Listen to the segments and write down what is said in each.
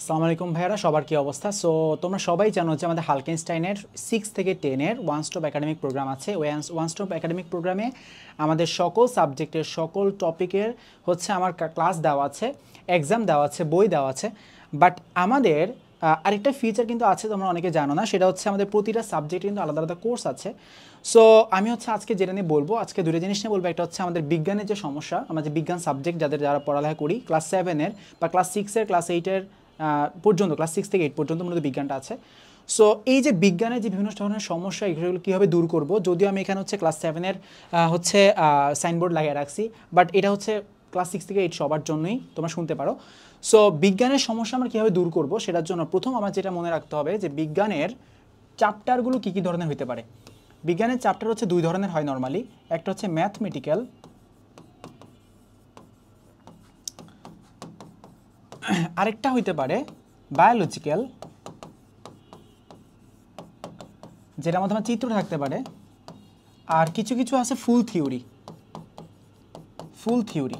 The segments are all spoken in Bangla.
আসসালামু আলাইকুম ভাইয়ারা, সবার কি অবস্থা? সো তোমরা সবাই জানো যে আমাদের হালকেনস্টাইনের 6 থেকে 10 এর ওয়ান স্টপ একাডেমিক প্রোগ্রাম আছে। ওই ওয়ান স্টপ একাডেমিক প্রোগ্রামে আমাদের সকল সাবজেক্টের সকল টপিকের হচ্ছে আমার ক্লাস দেওয়া আছে, এক্সাম দেওয়া আছে, বই দেওয়া আছে। বাট আমাদের আরেকটা ফিচার কিন্তু আছে, তোমরা অনেকে জানো না, সেটা হচ্ছে আমাদের প্রতিটা সাবজেক্টে কিন্তু আলাদা আলাদা কোর্স আছে। সো আমি হচ্ছে আজকে যেটা নিয়ে বলবো, আজকে দুটো জিনিস নিয়ে বলবো। একটা হচ্ছে আমাদের বিজ্ঞানের যে সমস্যা, আমরা যে বিজ্ঞান সাবজেক্ট যারা পড়ালেখা করি ক্লাস 7-এর বা ক্লাস 6-এর, ক্লাস 8-এর পর্যন্ত, ক্লাস 6 থেকে 8 পর্যন্ত মূলত বিজ্ঞানটা আছে। সো এই যে বিজ্ঞানের যে বিভিন্ন ধরনের সমস্যা, এগুলো কীভাবে দূর করব, যদিও আমি এখানে হচ্ছে ক্লাস 7-এর হচ্ছে সাইনবোর্ড লাগিয়ে রাখছি, বাট এটা হচ্ছে ক্লাস 6 থেকে 8 সবার জন্যই, তোমরা শুনতে পারো। সো বিজ্ঞানের সমস্যা আমরা কীভাবে দূর করব, সেটার জন্য প্রথম আমার যেটা মনে রাখতে হবে যে বিজ্ঞানের চ্যাপ্টারগুলো কী কী ধরনের হতে পারে। বিজ্ঞানের চ্যাপ্টার হচ্ছে দুই ধরনের হয় নর্মালি। একটা হচ্ছে ম্যাথমেটিক্যাল, আরেকটা হইতে পারে বায়োলজিক্যাল, যেটার মধ্যে আমার চিত্র থাকতে পারে, আর কিছু কিছু আছে ফুল থিওরি।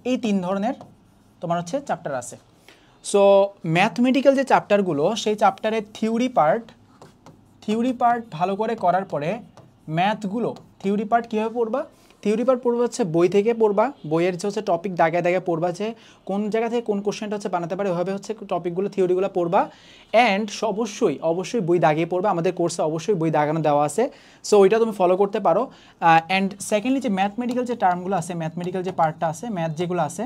এই তিন ধরনের তোমার হচ্ছে চ্যাপ্টার আছে। সো ম্যাথমেটিক্যাল যে চ্যাপ্টারগুলো, সেই চ্যাপ্টারের থিওরি পার্ট ভালো করে করার পরে ম্যাথগুলো, থিওরি পার্ট কীভাবে পড়বা? থিওরি পার্ট পড়বা হচ্ছে বই থেকে পড়বা, বইয়ের যে হচ্ছে টপিক দাগায় দাগায় পড়বা, যে কোন জায়গা থেকে কোন কোশ্চেনটা হচ্ছে বানাতে পারে, ওইভাবে হচ্ছে টপিকগুলো, থিওরিগুলো পড়বা। অ্যান্ড অবশ্যই বই দাগিয়ে পড়বা। আমাদের কোর্সে অবশ্যই বই দাগানো দেওয়া আছে, সো ওইটা তুমি ফলো করতে পারো। অ্যান্ড সেকেন্ডলি যে ম্যাথমেটিক্যাল যে টার্মগুলো আছে, ম্যাথমেটিক্যাল যে পার্টটা আছে, ম্যাথ যেগুলো আছে,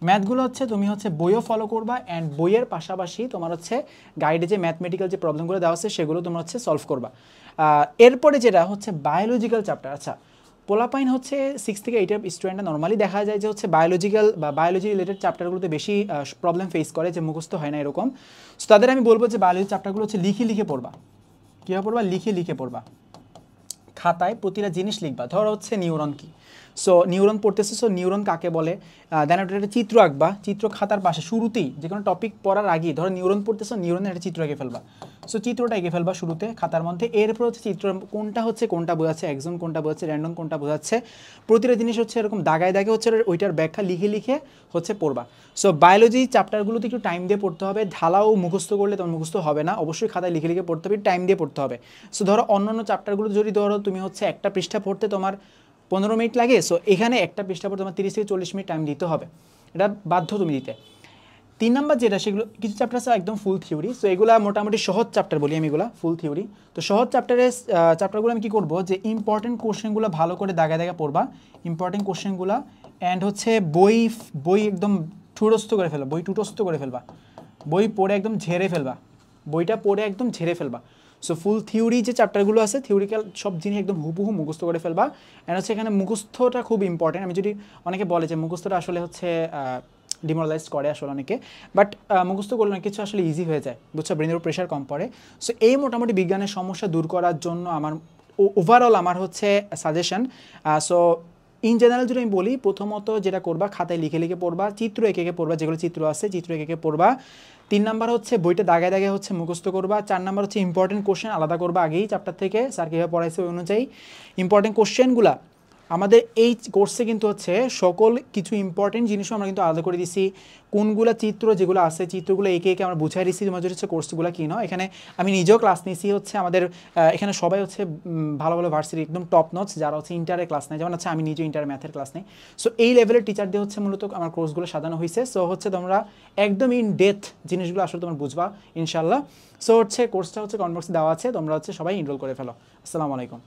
ম্যাথগুলো হচ্ছে তুমি হচ্ছে বইও ফলো করবা, অ্যান্ড বইয়ের পাশাপাশি তোমার হচ্ছে গাইডে যে ম্যাথমেটিক্যাল যে প্রবলেমগুলো দেওয়া আছে সেগুলো তোমার হচ্ছে সলভ করবা। এরপরে যেটা হচ্ছে বায়োলজিক্যাল চ্যাপ্টার। আচ্ছা, পোলাপাইন হচ্ছে 6 থেকে 8 স্টুডেন্টরা নর্মালি দেখা যায় যে হচ্ছে বায়োলজিক্যাল বা বায়োলজি রিলেটেড চ্যাপ্টারগুলোতে বেশি প্রবলেম ফেস করে, যে মুখস্থ হয় না এরকম। সো তাদের আমি বলবো যে বায়োলজি চ্যাপ্টারগুলো হচ্ছে লিখে পড়বা। কীভাবে পড়বা? লিখে পড়বা। খাতায় প্রতিটা জিনিস লিখবা। ধরো হচ্ছে নিউরন কি, সো নিউরন পড়তেছে, সো নিউরন কাকে বলে, দেন ওটা একটা চিত্র আঁকবা। চিত্র খাতার পাশে শুরুতেই, যে কোনো টপিক পড়ার আগেই, ধরো নিউরন পড়তেছো, নিউরনের একটা চিত্র এঁকে ফেলবা। সো চিত্রটা এঁকে ফেলবা শুরুতে খাতার মধ্যে। এরপর হচ্ছে চিত্র কোনটা বোঝাচ্ছে, এক্সন কোনটা বোঝাচ্ছে, র্যান্ডম কোনটা বোঝাচ্ছে, প্রতিটা জিনিস হচ্ছে এরকম দাগায় হচ্ছে ওইটার ব্যাখ্যা লিখে হচ্ছে পড়বা। সো বায়োলজি চ্যাপ্টারগুলোতে একটু টাইম দিয়ে পড়তে হবে। ঢালাও মুখস্থ করলে তোমার মুখস্থ হবে না, অবশ্যই খাতায় লিখে পড়তে হবে, টাইম দিয়ে পড়তে হবে। সো ধরো অন্যান্য চ্যাপ্টারগুলো যদি ধরো তুমি হচ্ছে একটা পৃষ্ঠা পড়তে তোমার 15 মিনিট লাগে, সো এখানে একটা পৃষ্ঠা পড়তে তোমার 30 থেকে 40 মিনিট টাইম দিতে হবে, এটা বাধ্য তুমি দিতে। 3 নাম্বার যেটা, সেগুলো কিছু চ্যাপ্টার আছে একদম ফুল থিওরি, সো এগুলো মোটামুটি সহজ চ্যাপ্টার বলি আমি, এগুলো ফুল থিওরি। তো সহজ চ্যাপ্টারগুলো আমি কী করবো, যে ইম্পর্টেন্ট কোশ্চেনগুলো ভালো করে দাগায় পড়বা, ইম্পর্টেন্ট কোশ্চেনগুলো। অ্যান্ড হচ্ছে বই একদম ঠুটস্থ করে ফেলবা, বই পড়ে একদম ঝেড়ে ফেলবা। সো ফুল থিওরি যে চ্যাপ্টারগুলো আছে, থিওরিক্যাল সব জিনিস একদম হুবহু মুখস্থ করে ফেলবা। অ্যান্ড হচ্ছে এখানে মুখস্থটা খুব ইম্পর্টেন্ট। আমি যদি, অনেকে বলে যে মুখস্থটা আসলে হচ্ছে ডিমোরালাইজ করে আসলে অনেকে, বাট মুখস্থ করলে অনেক কিছু আসলে ইজি হয়ে যায়, বুঝছো, ব্রেনের উপর প্রেশার কম পড়ে। সো এই মোটামুটি বিজ্ঞানের সমস্যা দূর করার জন্য আমার ওভারঅল আমার হচ্ছে সাজেশন। সো ইন জেনারেল যদি আমি বলি, প্রথমত যেটা করবা, খাতায় লিখে পড়বা, চিত্র এঁকে পড়বা, যেগুলো চিত্র আছে চিত্র এঁকে পড়বা। 3 নাম্বার হচ্ছে বইটা দাগায় হচ্ছে মুখস্থ করবা। 4 নাম্বার হচ্ছে ইম্পর্টেন্ট কোশ্চেন আলাদা করবা আগেই চ্যাপ্টার থেকে, স্যার কীভাবে পড়াইছে ওই অনুযায়ী ইম্পর্টেন্ট কোশ্চেনগুলা। আমাদের এই কোর্সে কিন্তু হচ্ছে সকল কিছু ইম্পর্টেন্ট জিনিসও আমরা কিন্তু আলাদা করে দিছি। কোনগুলো চিত্র যেগুলো আছে, চিত্রগুলো এঁকে আমরা বুঝাই দিচ্ছি, তোমার হচ্ছে কোর্সগুলো কী নয়। এখানে আমি নিজেও ক্লাস নিয়েছি, হচ্ছে আমাদের এখানে সবাই হচ্ছে ভালো ভার্সিটি একদম টপ নটস, যারা হচ্ছে ইন্টারে ক্লাস নেয়, যেমন হচ্ছে আমি নিজে ইন্টার ম্যাথের ক্লাস নেই। সো এই লেভেলের টিচার দিয়ে হচ্ছে মূলত আমার কোর্সগুলো সাজানো হয়েছে। সো হচ্ছে তোমরা একদম ইন ডেপথ জিনিসগুলো আসলে তোমরা বুঝবা ইনশাল্লাহ। সো হচ্ছে কোর্সটা হচ্ছে কমেন্ট বক্সে দেওয়া আছে, তোমরা হচ্ছে সবাই এনরোল করে ফেলো। আসসালামু আলাইকুম।